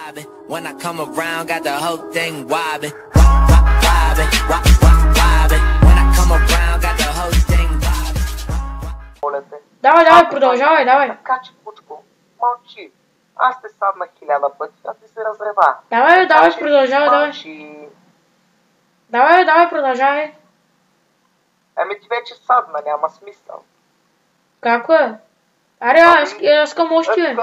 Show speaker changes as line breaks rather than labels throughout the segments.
wobbin'. When I come around, got the whole thing wobbin'. Wobbin', wobbin'. When I come around, got the whole thing wobbin'.
Давай, продължавай, давай.
Така че, Пучко, мълчи. Аз те саднах 1000 пъти, а ти се разрева.
Давай, продължавай, давай.
Мълчи.
Давай, продължавай.
Ами ти вече садна, няма смисъл.
Како е? Аре, аз искам още.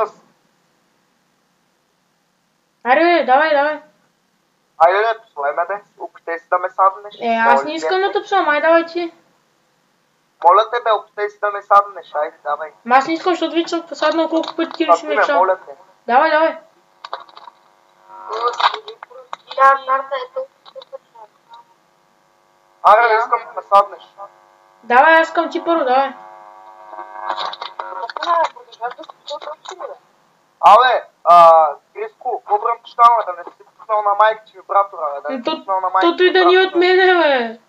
Аре, давай.
Айде да послеме, бе. Опитай си да ме саднеш.
Аз не искам да те псувам, ай давай ти.
Моля те, бе, опитай си да ме саднеш, айде, давай.
Аз не искам, защото вече съм посаднал колко пъти ти не си ме чал.
Моля те.
Давай.
Аре, не искам да ме саднеш.
Давай, аз искам ти първо, давай.
Абе, Криско, по-бръм щана, да не си пуснал на майка ти вибратора, бе, да не си пуснал на майка ти.
Тото и да ни от мене, бе.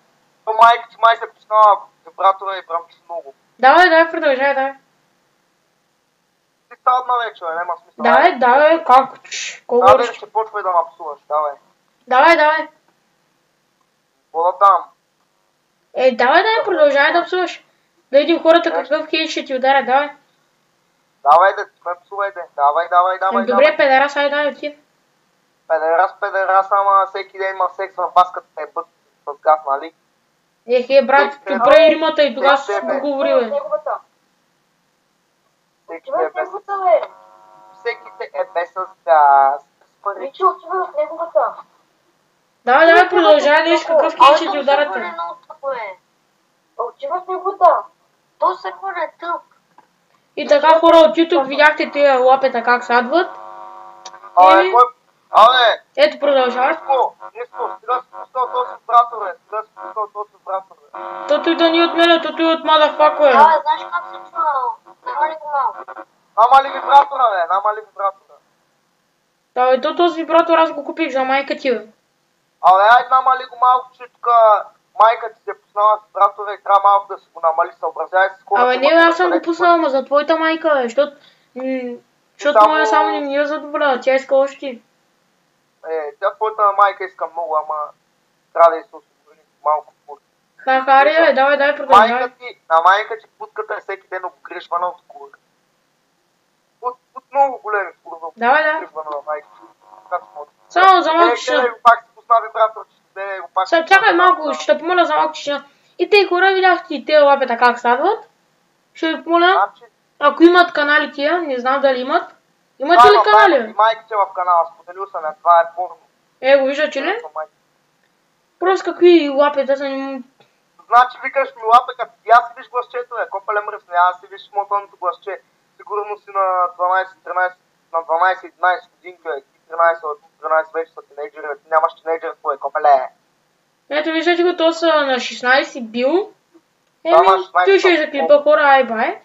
То майка ти май се пуснала вибратора и бръмчи много.
Давай, продължай, давай.
Ти садна вече, бе, няма смисъл.
Давай, как? Колко
Абе, ще почвай да ме псуваш, давай.
Давай.
Какво да дам?
Давай, продължай да псуваш. Да видим хората какъв хейт ще ти ударят, давай.
Давай да ме псувай, давай.
Добре, педерас, ай давай ти.
Педерас, ама всеки ден има секс в баската те бъд с газ, нали?
Брат, прибрай римата и тогава си го говори, бе.
Всеки те е без с газ.
Вече отива в неговата.
Давай, продължай да виж какъв хейт ще ти ударят.
Отива в неговата. То се хора тъп.
И така хора от YouTube видяхте тия лапета как садват.
Абе!
Ето продължавай.
Риско, стига си пуснал този вибратор, бе.
Тото и да ни от мене, тото и от мадафако, бе.
Знаеш как се чувал? Намали го малко.
Намали вибратора, бе.
Да, то този вибратор аз го купих за майка ти, бе.
Абе, айде намали го малко, че тук майка ти се е пуснала с вибратора и трябва малко да си го намали, съобразяй с хората.
Абе, не, аз съм го пуснал, ама за твоята майка, бе, защото моя само не ни е задобра, тя иска още.
Тя твоята майка иска много, ама трябва да се освободи малко пут.
Харе, бе, давай, продължавай.
На майка ти путката е всеки ден обгрижвана от кур. От много големи курове.
Давай.
Обгрижвана на майка ти.
Само за малко ще...
Пак си пусна вибратор, че го пак...
Чакай малко, ще те помоля за малко тишина. И те хора видяхте и те лапета как садват. Ще ви помоля, ако имат канали тия, не знам дали имат. Имате ли канали?
Майка ти в канала, споделил съм я, това е порно.
Го виждате ли? Просто какви лапета са ни...
Значи викаш ми лапека, аз си виж гласчето, копале мръсне, аз си виж мотонното гласче. Сигурно си на 12-11 годинки, 13 вече са тинейджери, ти нямаш тинейджер твое, копале.
Ето виждате го, то са на 16 бил.
Той
ще заклипа хора, ай бай.